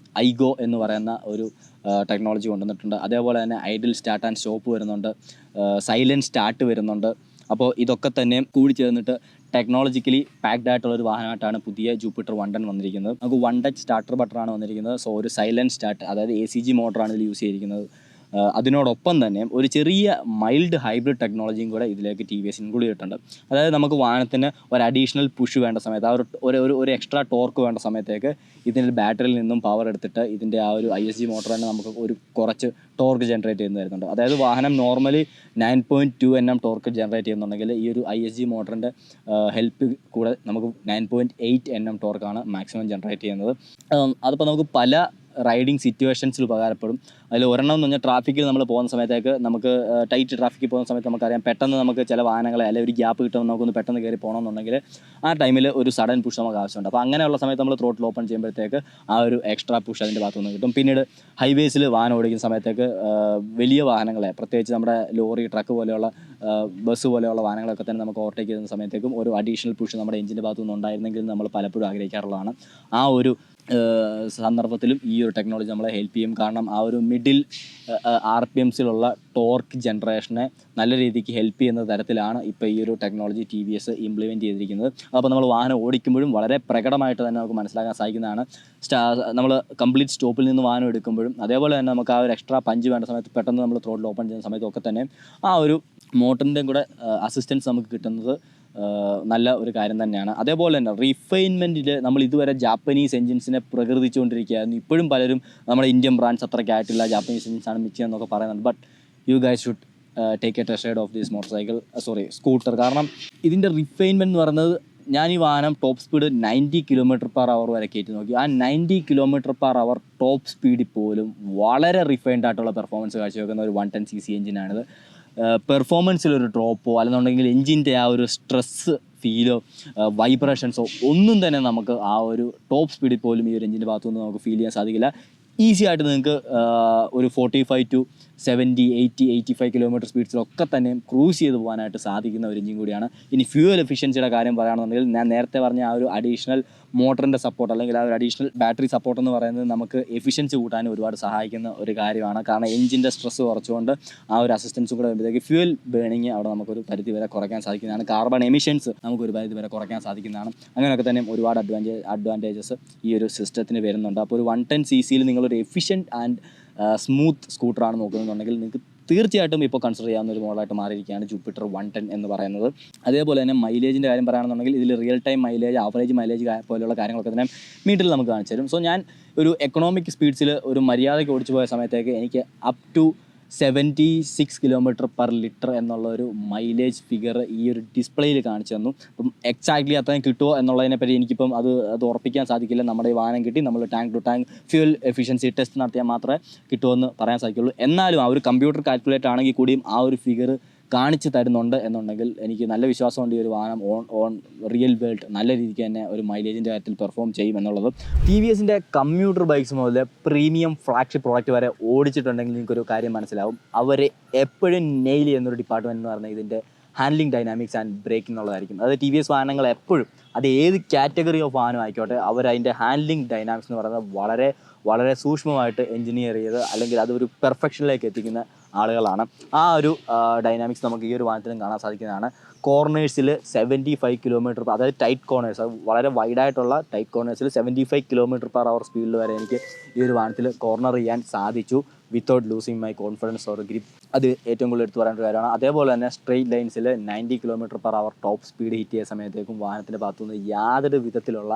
ഐഗോ എന്ന് പറയുന്ന ഒരു ടെക്നോളജി കൊണ്ടുവന്നിട്ടുണ്ട്. അതേപോലെ തന്നെ ഐഡിൽ സ്റ്റാർട്ട് ആൻഡ് സ്റ്റോപ്പ് വരുന്നുണ്ട്, സൈലൻറ്റ് സ്റ്റാർട്ട് വരുന്നുണ്ട്. അപ്പോൾ ഇതൊക്കെ തന്നെ കൂടി ചേർന്നിട്ട് ടെക്നോളജിക്കലി പാക്ഡ് ആയിട്ടുള്ള ഒരു വാഹനമായിട്ടാണ് പുതിയ ജൂപ്പിറ്റർ 110 വന്നിരിക്കുന്നത്. നമുക്ക് 1 ടച്ച് സ്റ്റാർട്ടർ ബട്ടറാണ് വന്നിരിക്കുന്നത്. സോ ഒരു സൈലൻറ്റ് സ്റ്റാർട്ട്, അതായത് ACG മോട്ടറാണ് ഇതിൽ യൂസ് ചെയ്തിരിക്കുന്നത്. അതിനോടൊപ്പം തന്നെ ഒരു ചെറിയ മൈൽഡ് ഹൈബ്രിഡ് ടെക്നോളജിയും കൂടെ ഇതിലേക്ക് TVS ഇൻക്ലൂഡ് ചെയ്തിട്ടുണ്ട്. അതായത് നമുക്ക് വാഹനത്തിന് ഒരു അഡീഷണൽ പുഷ് വേണ്ട സമയത്ത്, ആ ഒരു എക്സ്ട്രാ ടോർക്ക് വേണ്ട സമയത്തേക്ക് ഇതിൻ്റെ ബാറ്ററിയിൽ നിന്നും പവർ എടുത്തിട്ട് ഇതിൻ്റെ ആ ഒരു ISG മോട്ടർ തന്നെ നമുക്ക് ഒരു കുറച്ച് ടോർക്ക് ജനറേറ്റ് ചെയ്യുന്ന വരുന്നുണ്ട്. അതായത് വാഹനം നോർമലി 9.2 Nm ടോർക്ക് ജനറേറ്റ് ചെയ്യുന്നുണ്ടെങ്കിൽ ഈ ഒരു ISG മോട്ടറിൻ്റെ ഹെൽപ്പ് കൂടെ നമുക്ക് 9.8 Nm ടോർക്കാണ് മാക്സിമം ജനറേറ്റ് ചെയ്യുന്നത്. അതിപ്പോൾ നമുക്ക് പല റൈഡിങ് സിറ്റുവേഷൻസിൽ ഉപകാരപ്പെടും. അതിൽ ഒരെണ്ണം എന്ന് പറഞ്ഞാൽ ട്രാഫിക്കിൽ നമ്മൾ പോകുന്ന സമയത്തേക്ക് നമുക്ക് ടൈറ്റ് ട്രാഫിക്കിൽ പോകുന്ന സമയത്ത് നമുക്കറിയാം പെട്ടെന്ന് നമുക്ക് ചില വാഹനങ്ങളെ അല്ലെങ്കിൽ ഒരു ഗ്യാപ്പ് കിട്ടുമ്പോൾ നമുക്കൊന്ന് പെട്ടെന്ന് കയറി പോകണമെന്നുണ്ടെങ്കിൽ ആ ടൈമിൽ ഒരു സഡൻ പുഷ് നമുക്ക് ആവശ്യമുണ്ട്. അപ്പോൾ അങ്ങനെയുള്ള സമയത്ത് നമ്മൾ ത്രോട്ടിൽ ഓപ്പൺ ചെയ്യുമ്പോഴത്തേക്ക് ആ ഒരു എക്സ്ട്രാ പുഷ് അതിൻ്റെ ഭാഗത്തു നിന്ന് കിട്ടും. പിന്നീട് ഹൈവേസിൽ വാഹനം ഓടിക്കുന്ന സമയത്തേക്ക് വലിയ വാഹനങ്ങളെ, പ്രത്യേകിച്ച് നമ്മുടെ ലോറി, ട്രക്ക് പോലെയുള്ള ബസ് പോലെയുള്ള വാഹനങ്ങളൊക്കെ തന്നെ നമുക്ക് ഓവർടേക്ക് ചെയ്യുന്ന സമയത്തേക്കും ഒരു അഡീഷണൽ പുഷ് നമ്മുടെ എഞ്ചിൻ്റെ ഭാഗത്തു നിന്ന് ഉണ്ടായിരുന്നെങ്കിൽ നമ്മൾ പലപ്പോഴും ആഗ്രഹിക്കാറുള്ളതാണ്. ആ ഒരു സന്ദർഭത്തിലും ഈ ഒരു ടെക്നോളജി നമ്മളെ ഹെൽപ്പ് ചെയ്യും. കാരണം ആ ഒരു മിഡിൽ RPMസിലുള്ള ടോർക്ക് ജനറേഷനെ നല്ല രീതിക്ക് ഹെൽപ്പ് ചെയ്യുന്ന തരത്തിലാണ് ഇപ്പോൾ ഈ ഒരു ടെക്നോളജി TVS ഇംപ്ലിമെൻറ്റ് ചെയ്തിരിക്കുന്നത്. അപ്പോൾ നമ്മൾ വാഹനം ഓടിക്കുമ്പോഴും വളരെ പ്രകടമായിട്ട് തന്നെ നമുക്ക് മനസ്സിലാക്കാൻ സാധിക്കുന്നതാണ്. നമ്മൾ കംപ്ലീറ്റ് സ്റ്റോപ്പിൽ നിന്ന് വാഹനം എടുക്കുമ്പോഴും അതേപോലെ തന്നെ നമുക്ക് ആ ഒരു എക്സ്ട്രാ പഞ്ച് വേണ്ട സമയത്ത് പെട്ടെന്ന് നമ്മൾ ത്രോട്ടിൽ ഓപ്പൺ ചെയ്യുന്ന സമയത്തൊക്കെ തന്നെ ആ ഒരു മോട്ടറിൻ്റെയും കൂടെ അസിസ്റ്റൻസ് നമുക്ക് കിട്ടുന്നത് നല്ല ഒരു കാര്യം തന്നെയാണ്. അതേപോലെ തന്നെ റിഫൈൻമെൻറ്റിൽ നമ്മൾ ഇതുവരെ ജാപ്പനീസ് എൻജിൻസിനെ പ്രകീർത്തിച്ചുകൊണ്ടിരിക്കുകയായിരുന്നു. ഇപ്പോഴും പലരും നമ്മുടെ ഇന്ത്യൻ ബ്രാൻഡ്സ് അത്രയ്ക്കായിട്ടില്ല, ജാപ്പനീസ് എൻജിൻസാണ് മിച്ചം എന്നൊക്കെ പറയുന്നുണ്ട്. But you guys should take A test ride of this scooter. കാരണം ഇതിൻ്റെ റിഫൈൻമെൻറ്റ് എന്ന് പറയുന്നത്, ഞാൻ ഈ വാഹനം ടോപ്പ് സ്പീഡ് 90 km/h വരെ കയറ്റി നോക്കി. ആ 90 km/h ടോപ്പ് സ്പീഡിൽ പോലും വളരെ റിഫൈൻഡ് ആയിട്ടുള്ള പെർഫോമൻസ് കാഴ്ചവെക്കുന്ന ഒരു 110cc എഞ്ചിനാണിത്. പെർഫോമൻസിലൊരു ഡ്രോപ്പോ അല്ലെന്നുണ്ടെങ്കിൽ എഞ്ചിൻ്റെ ആ ഒരു സ്ട്രെസ്സ് ഫീലോ വൈബ്രേഷൻസോ ഒന്നും തന്നെ നമുക്ക് ആ ഒരു ടോപ്പ് സ്പീഡിൽ പോലും ഈ ഒരു എഞ്ചിൻ്റെ ഭാഗത്തുനിന്ന് നമുക്ക് ഫീൽ ചെയ്യാൻ സാധിക്കില്ല. ഈസി ആയിട്ട് നിങ്ങൾക്ക് ഒരു 45 to 70, 80, 85 കിലോമീറ്റർ സ്പീഡ്സിലൊക്കെ തന്നെ ക്രൂസ് ചെയ്ത് പോകാനായിട്ട് സാധിക്കുന്ന ഒരു എഞ്ചിൻ കൂടിയാണ്. ഇനി ഫ്യൂവൽ എഫിഷ്യൻസിയുടെ കാര്യം പറയുകയാണെന്നുണ്ടെങ്കിൽ ഞാൻ നേരത്തെ പറഞ്ഞ ആ ഒരു അഡീഷണൽ മോട്ടറിൻ്റെ സപ്പോർട്ട് അല്ലെങ്കിൽ ആ ഒരു അഡീഷണൽ ബാറ്ററി സപ്പോർട്ട് എന്ന് പറയുന്നത് നമുക്ക് എഫിഷ്യൻസി കൂട്ടാനും ഒരുപാട് സഹായിക്കുന്ന ഒരു കാര്യമാണ്. കാരണം എഞ്ചിൻ്റെ സ്ട്രെസ് കുറച്ചുകൊണ്ട് ആ ഒരു അസിസ്റ്റൻസും കൂടെ വരുമ്പോഴത്തേക്ക് ഫ്യൂവൽ ബേണിങ് അവിടെ നമുക്കൊരു പരിധി വരെ കുറയ്ക്കാൻ സാധിക്കുന്നതാണ്. കാർബൺ എമിഷൻസ് നമുക്കൊരു പരിധി വരെ കുറയ്ക്കാൻ സാധിക്കുന്നതാണ്. അങ്ങനെയൊക്കെ തന്നെ ഒരുപാട് അഡ്വാൻറ്റേജസ് ഈ ഒരു സിസ്റ്റത്തിന് വരുന്നുണ്ട്. അപ്പോൾ ഒരു 110cc നിങ്ങളൊരു എഫിഷ്യൻറ്റ് ആൻഡ് സ്മൂത്ത് സ്കൂട്ടറാണ് നോക്കുന്നുണ്ടെങ്കിൽ നിങ്ങൾക്ക് തീർച്ചയായിട്ടും ഇപ്പോൾ കൺസിഡർ ചെയ്യാവുന്ന ഒരു മോഡലായിട്ട് മാറിയിരിക്കുകയാണ് ജൂപ്പിറ്റർ 110 എന്ന് പറയുന്നത്. അതേപോലെ തന്നെ മൈലേജിൻ്റെ കാര്യം പറയുകയാണെന്നുണ്ടെങ്കിൽ ഇതിൽ real time mileage, average mileage പോലെയുള്ള കാര്യങ്ങളൊക്കെ തന്നെ മീറ്ററിൽ നമുക്ക് കാണിച്ചു തരും. സോ ഞാൻ ഒരു എക്കണോമിക് സ്പീഡ്സിൽ ഒരു മര്യാദയ്ക്ക് ഓടിച്ചു പോയ സമയത്തേക്ക് എനിക്ക് അപ് ടു 76 km/L എന്നുള്ള ഒരു മൈലേജ് ഫിഗർ ഈ ഒരു ഡിസ്പ്ലേയിൽ കാണിച്ചു തന്നു. അപ്പം എക്സാക്ട്ലി അത്രയും കിട്ടുമോ എന്നുള്ളതിനെപ്പറ്റി എനിക്കിപ്പം അത് ഉറപ്പിക്കാൻ സാധിക്കില്ല. നമ്മുടെ ഈ വാഹനം കിട്ടി നമ്മൾ tank to tank fuel efficiency test നടത്തിയാൽ മാത്രമേ കിട്ടുമെന്ന് പറയാൻ സാധിക്കുള്ളൂ. എന്നാലും ആ ഒരു കമ്പ്യൂട്ടർ കാൽക്കുലേറ്റർ ആണെങ്കിൽ കൂടിയും ആ ഒരു ഫിഗർ കാണിച്ചു തരുന്നുണ്ട് എന്നുണ്ടെങ്കിൽ എനിക്ക് നല്ല വിശ്വാസമുണ്ട് ഈ ഒരു വാഹനം ഓൺ റിയൽ വേൾഡ് നല്ല രീതിക്ക് തന്നെ ഒരു മൈലേജിൻ്റെ കാര്യത്തിൽ പെർഫോം ചെയ്യും എന്നുള്ളത്. ടി വി എസിൻ്റെ കമ്മ്യൂട്ടർ ബൈക്സ് മുതൽ പ്രീമിയം ഫ്ലാഗ്ഷിപ്പ് പ്രോഡക്റ്റ് വരെ ഓടിച്ചിട്ടുണ്ടെങ്കിൽ നിങ്ങൾക്കൊരു കാര്യം മനസ്സിലാവും. അവർ എപ്പോഴും നെയിൽ ചെയ്യുന്നൊരു ഡിപ്പാർട്ട്മെൻറ്റ് എന്ന് പറഞ്ഞാൽ ഇതിൻ്റെ ഹാൻഡ്ലിംഗ് ഡൈനാമിക്സ് ആൻഡ് ബ്രേക്കിംഗ് എന്നുള്ളതായിരിക്കും. അതായത് ടി വി എസ് വാഹനങ്ങൾ എപ്പോഴും അത് ഏത് കാറ്റഗറി ഓഫ് വാഹനം ആയിക്കോട്ടെ അതിൻ്റെ ഹാൻഡ്ലിംഗ് ഡൈനാമിക്സ് എന്ന് പറയുന്നത് വളരെ വളരെ സൂക്ഷ്മമായിട്ട് എഞ്ചിനീയർ ചെയ്ത് അല്ലെങ്കിൽ അതൊരു പെർഫെക്ഷനിലേക്ക് എത്തിക്കുന്ന ആളുകളാണ്. ആ ഒരു ഡൈനാമിക്സ് നമുക്ക് ഈ ഒരു വാഹനത്തിലും കാണാൻ സാധിക്കുന്നതാണ്. കോർണേഴ്സിൽ 75 km, അതായത് ടൈറ്റ് കോർണേഴ്സ്, അത് വളരെ വൈഡായിട്ടുള്ള ടൈറ്റ് കോർണേഴ്സിൽ 75 km/h സ്പീഡിൽ വരെ എനിക്ക് ഈ ഒരു വാഹനത്തിൽ കോർണർ ചെയ്യാൻ സാധിച്ചു without losing my confidence or grip. അത് ഏറ്റവും കൂടുതൽ എടുത്തു പറയേണ്ട ഒരു കാര്യമാണ്. അതേപോലെ തന്നെ സ്ട്രെയിറ്റ് ലൈൻസിൽ 90 km/h ടോപ്പ് സ്പീഡ് ഹിറ്റ് ചെയ്യുന്ന സമയത്തേക്കും വാഹനത്തിൻ്റെ ഭാഗത്തുനിന്ന് യാതൊരു വിധത്തിലുള്ള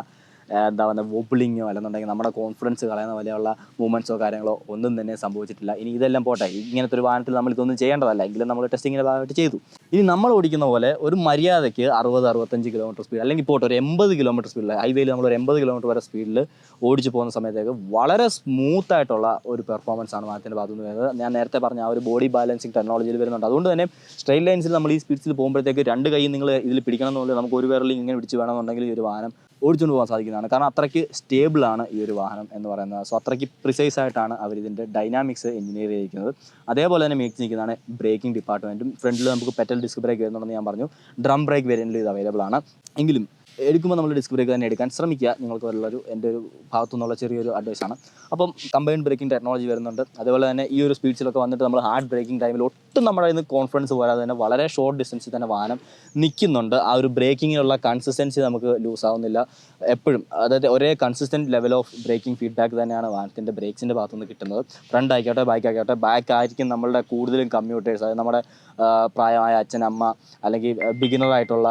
എന്താ പറയുക വോബിളിങ്ങോ അല്ലെന്നുണ്ടെങ്കിൽ നമ്മുടെ കോൺഫിഡൻസ് കളയുന്ന പോലെയുള്ള മൂവ്മെൻറ്റ്സോ കാര്യങ്ങളോ ഒന്നും തന്നെ സംഭവിച്ചിട്ടില്ല. ഇനി ഇതെല്ലാം പോട്ടെ, ഇങ്ങനത്തെ ഒരു വാഹനത്തിൽ നമ്മൾ ഇതൊന്നും ചെയ്യേണ്ടതല്ല, എങ്കിലും നമ്മൾ ടെസ്റ്റിങ്ങിൻ്റെ ഭാഗമായിട്ട് ചെയ്തു. ഇനി നമ്മൾ ഓടിക്കുന്ന പോലെ ഒരു മര്യാദയ്ക്ക് 60-65 km സ്പീഡ് അല്ലെങ്കിൽ പോട്ടെ ഒരു 80 km സ്പീഡിൽ ഹൈവേയിൽ നമ്മളൊരു 80 km വരെ സ്പീഡിൽ ഓടിച്ചു പോകുന്ന സമയത്തേക്ക് വളരെ സ്മൂത്തായിട്ടുള്ള ഒരു പെർഫോമൻസ് ആണ് വാഹനത്തിൻ്റെ ഭാഗത്തുനിന്ന് വരുന്നത്. ഞാൻ നേരത്തെ പറഞ്ഞ ആ ഒരു ബോഡി ബാലൻസിങ് ടെക്നോളജിയിൽ വരുന്നുണ്ട്. അതുകൊണ്ട് തന്നെ സ്ട്രെയിറ്റ് ലൈൻസിൽ നമ്മൾ ഈ സ്പീഡ്സിൽ പോകുമ്പോഴത്തേക്ക് രണ്ട് കൈ നിങ്ങൾ ഇതിൽ പിടിക്കണം എന്നുള്ളത് നമുക്ക് ഒരു വിരലിൽ ഇങ്ങനെ പിടിച്ച് വേണമെന്നുണ്ടെങ്കിൽ ഈ ഒരു വാഹനം ഓടിച്ചുകൊണ്ട് പോകാൻ സാധിക്കുന്നതാണ്. കാരണം അത്രയ്ക്ക് സ്റ്റേബിളാണ് ഈ ഒരു വാഹനം എന്ന് പറയുന്നത്. സോ അത്രയ്ക്ക് പ്രിസൈസ് ആയിട്ടാണ് അവർ ഇതിൻ്റെ ഡൈനാമിക്സ് എഞ്ചിനീയർ ചെയ്തിരിക്കുന്നത്. അതേപോലെ തന്നെ മേക്ക് നിൽക്കുന്നതാണ് ബ്രേക്കിംഗ് ഡിപ്പാർട്ട്മെൻറ്റും. ഫ്രണ്ടിൽ നമുക്ക് പെറ്റൽ ഡിസ്ക് ബ്രേക്ക് വരുന്നുണ്ടെന്ന് ഞാൻ പറഞ്ഞു. ഡ്രം ബ്രേക്ക് വേരിയൻറ്റിൽ ഇത് അവൈലബിൾ ആണ്. എങ്കിലും എടുക്കുമ്പോൾ നമ്മൾ ഡിസ്ക് ബ്രേക്ക് തന്നെ എടുക്കാൻ ശ്രമിക്കുക. നിങ്ങൾക്ക് എൻ്റെ ഒരു ഭാഗത്തു നിന്നുള്ള ചെറിയൊരു അഡ്വൈസാണ്. അപ്പം കമ്പൈൻഡ് ബ്രേക്കിംഗ് ടെക്നോളജി വരുന്നുണ്ട്. അതേപോലെ തന്നെ ഈ ഒരു സ്പീഡ്സിലൊക്കെ വന്നിട്ട് നമ്മൾ ഹാർഡ് ബ്രേക്കിംഗ് ടൈമിൽ ഒട്ടും നമ്മുടെ ഇന്ന് കോൺഫിഡൻസ് പോരാതെ തന്നെ വളരെ ഷോർട്ട് ഡിസ്റ്റൻസിൽ തന്നെ വാഹനം നിൽക്കുന്നുണ്ട്. ആ ഒരു ബ്രേക്കിങ്ങിലുള്ള കൺസിസ്റ്റൻസി നമുക്ക് ലൂസ് ആവുന്നില്ല എപ്പോഴും. അതായത് ഒരേ consistent level of braking feedback തന്നെയാണ് വാഹനത്തിൻ്റെ ബ്രേക്സിൻ്റെ ഭാഗത്തുനിന്ന് കിട്ടുന്നത്. ഫ്രണ്ട് ആയിക്കോട്ടെ ബാക്ക് ആയിക്കോട്ടെ, ബാക്ക് ആയിരിക്കും നമ്മളുടെ കൂടുതലും കമ്മ്യൂട്ടേഴ്സ്, അതായത് നമ്മുടെ പ്രായമായ അച്ഛൻ, അമ്മ അല്ലെങ്കിൽ ബിഗിനറായിട്ടുള്ള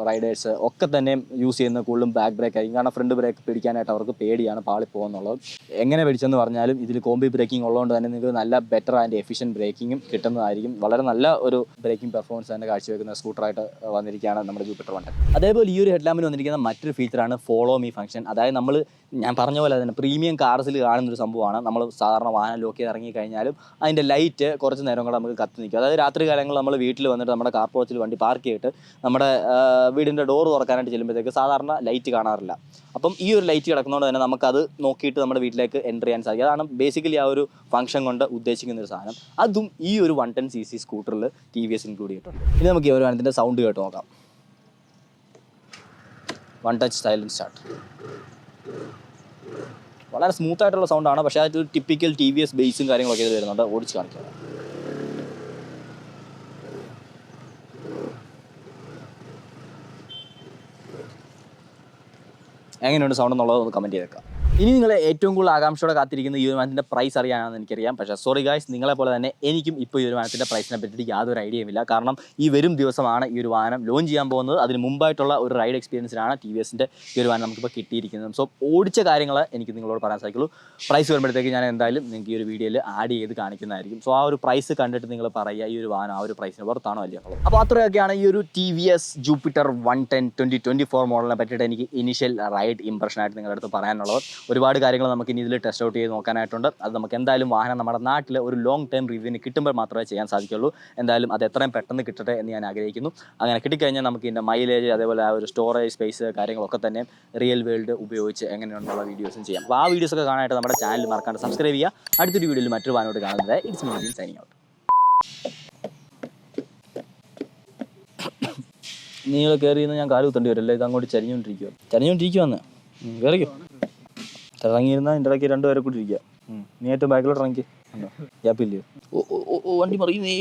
റൈഡേഴ്സ് ഒക്കെ തന്നെ യൂസ് ചെയ്യുന്ന കൂടുതലും ബാക്ക് ബ്രേക്ക് ആയിരിക്കും. കാരണം ഫ്രണ്ട് ബ്രേക്ക് പിടിക്കാനായിട്ട് അവർക്ക് പേടിയാണ് പാളിപ്പോകുന്നുള്ളത്. എങ്ങനെ പിടിച്ചെന്ന് പറഞ്ഞാലും ഇതിൽ കോമ്പി ബ്രേക്കിംഗ് ഉള്ളതുകൊണ്ട് തന്നെ നിങ്ങൾക്ക് നല്ല ബെറ്റർ ആൻഡ് എഫിഷ്യൻറ്റ് ബ്രേക്കിങ്ങും കിട്ടുന്നതായിരിക്കും. വളരെ നല്ല ഒരു ബ്രേക്കിംഗ് പെർഫോമൻസ് തന്നെ കാഴ്ചവെക്കുന്ന സ്കൂട്ടറായിട്ട് വന്നിരിക്കുകയാണ് നമ്മുടെ ജൂപ്പിറ്റർ 110. അതേപോലെ ഈ ഒരു ഹെഡ്ലാമ്പിന് വന്നിരിക്കുന്ന മറ്റൊരു ഫീച്ചറാണ് ഫോളോ മീ ഫംഗ്ഷൻ. അതായത് ഞാൻ പറഞ്ഞ പോലെ തന്നെ പ്രീമിയം കാർസിൽ കാണുന്നൊരു സംഭവമാണ്. നമ്മൾ സാധാരണ വാഹനം ലോക്ക് ചെയ്ത് ഇറങ്ങിക്കഴിഞ്ഞാലും അതിൻ്റെ ലൈറ്റ് കുറച്ച് നേരം കൂടെ നമുക്ക് കത്തി നിൽക്കും. അതായത് രാത്രി കാലങ്ങളിൽ നമ്മൾ വീട്ടിൽ വന്നിട്ട് നമ്മുടെ കാർ പോർച്ചിൽ വണ്ടി പാർക്ക് ചെയ്തിട്ട് നമ്മുടെ വീടിൻ്റെ ഡോർ തുറക്കാനായിട്ട് ചെല്ലുമ്പോഴത്തേക്ക് സാധാരണ ലൈറ്റ് കാണാറില്ല. അപ്പം ഈ ഒരു ലൈറ്റ് കിടക്കുന്നതുകൊണ്ട് തന്നെ നമുക്കത് നോക്കിയിട്ട് നമ്മുടെ വീട്ടിലേക്ക് എൻ്റർ ചെയ്യാൻ സാധിക്കും. അതാണ് ബേസിക്കലി ആ ഒരു ഫംഗ്ഷൻ കൊണ്ട് ഉദ്ദേശിക്കുന്ന ഒരു സാധനം. അതും ഈ ഒരു 110cc സ്കൂട്ടറിൽ ടി വി എസ് ഇൻക്ലൂഡ് ചെയ്തിട്ടുണ്ട്. ഇനി നമുക്ക് ഈ ഒരു വാഹനത്തിൻ്റെ സൗണ്ട് കേട്ട് നോക്കാം. 1 touch സൈലൻറ്റ് സ്റ്റാർട്ട്. വളരെ സ്മൂത്ത് ആയിട്ടുള്ള സൗണ്ടാണ്. പക്ഷേ അത് ടിപ്പിക്കൽ ടി വി എസ് ബേസും കാര്യങ്ങളൊക്കെ ഇത് വരുന്നുണ്ട്. ഓടിച്ച് കാണിക്കുക. എങ്ങനെയുണ്ട് സൗണ്ട് എന്നുള്ളത് ഒന്ന് കമൻറ്റ് ചെയ്തേക്കാം. ഇനി നിങ്ങൾ ഏറ്റവും കൂടുതൽ ആകാംക്ഷയോടെ കാത്തിരിക്കുന്ന ഈ ഒരു വാഹനത്തിൻ്റെ പ്രൈസ് അറിയാനാണെന്ന് എനിക്കറിയാം. പക്ഷേ സോറി ഗായ്സ്, നിങ്ങളെ പോലെ തന്നെ എനിക്കും ഇപ്പോൾ ഈ ഒരു വാഹനത്തിൻ്റെ പ്രൈസിനെ പറ്റിയിട്ട് യാതൊരു ഐഡിയയുമില്ല. കാരണം ഈ വരും ദിവസമാണ് ഈ ഒരു വാഹനം ലോഞ്ച് ചെയ്യാൻ പോകുന്നത്. അതിന് മുമ്പായിട്ടുള്ള ഒരു റൈഡ് എക്സ്പീരിയൻസിനാണ് ടി വി എസിൻ്റെ ഈ ഒരു വാഹനം നമുക്കിപ്പോൾ കിട്ടിയിരിക്കുന്നത്. സോ ഓടിച്ച കാര്യങ്ങൾ എനിക്ക് നിങ്ങളോട് പറയാൻ സാധിക്കുള്ളൂ. പ്രൈസ് വരുമ്പോഴത്തേക്ക് ഞാൻ എന്തായാലും നിങ്ങൾക്ക് ഈ ഒരു വീഡിയോയിൽ ആഡ് ചെയ്ത് കാണിക്കുന്നതായിരിക്കും. സോ ആ ഒരു പ്രൈസ് കണ്ടിട്ട് നിങ്ങൾ പറയുക ഈ ഒരു വാഹനം ആ ഒരു പ്രൈസിന് പുറത്താണോ അല്ലയോ എന്നുള്ളത്. അപ്പോൾ അത്രയൊക്കെയാണ് ഈ ഒരു ടി വി എസ് ജൂപ്പിറ്റർ 110 2024 മോഡലിനെ പറ്റിയിട്ട് എനിക്ക് ഇനീഷ്യൽ റൈഡ് ഇംപ്രഷനായിട്ട് നിങ്ങളുടെ അടുത്ത് പറയാനുള്ളത്. ഒരുപാട് കാര്യങ്ങൾ നമുക്ക് ഇനി ഇതിൽ ടെസ്റ്റ് ഔട്ട് ചെയ്ത് നോക്കാനായിട്ടുണ്ട്. അത് നമുക്ക് എന്തായാലും വാഹനം നമ്മുടെ നാട്ടിൽ ഒരു ലോങ് ടേം റിവ്യൂവിന് കിട്ടുമ്പോൾ മാത്രമേ ചെയ്യാൻ സാധിക്കുള്ളൂ. എന്തായാലും അത് എത്രയും പെട്ടെന്ന് കിട്ടട്ടെ എന്ന് ഞാൻ ആഗ്രഹിക്കുന്നു. അങ്ങനെ കിട്ടിക്കഴിഞ്ഞാൽ നമുക്ക് ഇതിൻ്റെ മൈലേജ്, അതേപോലെ ആ ഒരു സ്റ്റോറേജ് സ്പേസ് കാര്യങ്ങളൊക്കെ തന്നെ റിയൽ വേൾഡ് ഉപയോഗിച്ച് എങ്ങനെയുണ്ടെന്നുള്ള വീഡിയോസും ചെയ്യാം. അപ്പോൾ ആ വീഡിയോസൊക്കെ കാണാനായിട്ട് നമ്മുടെ ചാനൽ മറക്കാണ്ട് സബ്സ്ക്രൈബ് ചെയ്യുക. അടുത്തൊരു വീഡിയോയിൽ മറ്റൊരു വാഹനോട് കാണുന്നത് ഇറ്റ്സ് മീ സൈനിങ് ഔട്ട്. നീളെ കയറിയെന്ന് ഞാൻ കാല് കുത്തേണ്ടി വരും. ഇത് അങ്ങോട്ട് ചരിഞ്ഞുകൊണ്ടിരിക്കുവാന്ന് കയറിക്കോ. ഇറങ്ങിയിരുന്നാൽ എൻ്റെ ഇടയ്ക്ക് രണ്ടുപേരെ കൂടി ഇരിക്കുക. നീ ഏറ്റവും ബാക്കിലോട്ട് ഇറങ്ങി ഗ്യാപ്പില്ലയോ? ഓ വണ്ടി മറിയുന്നേ.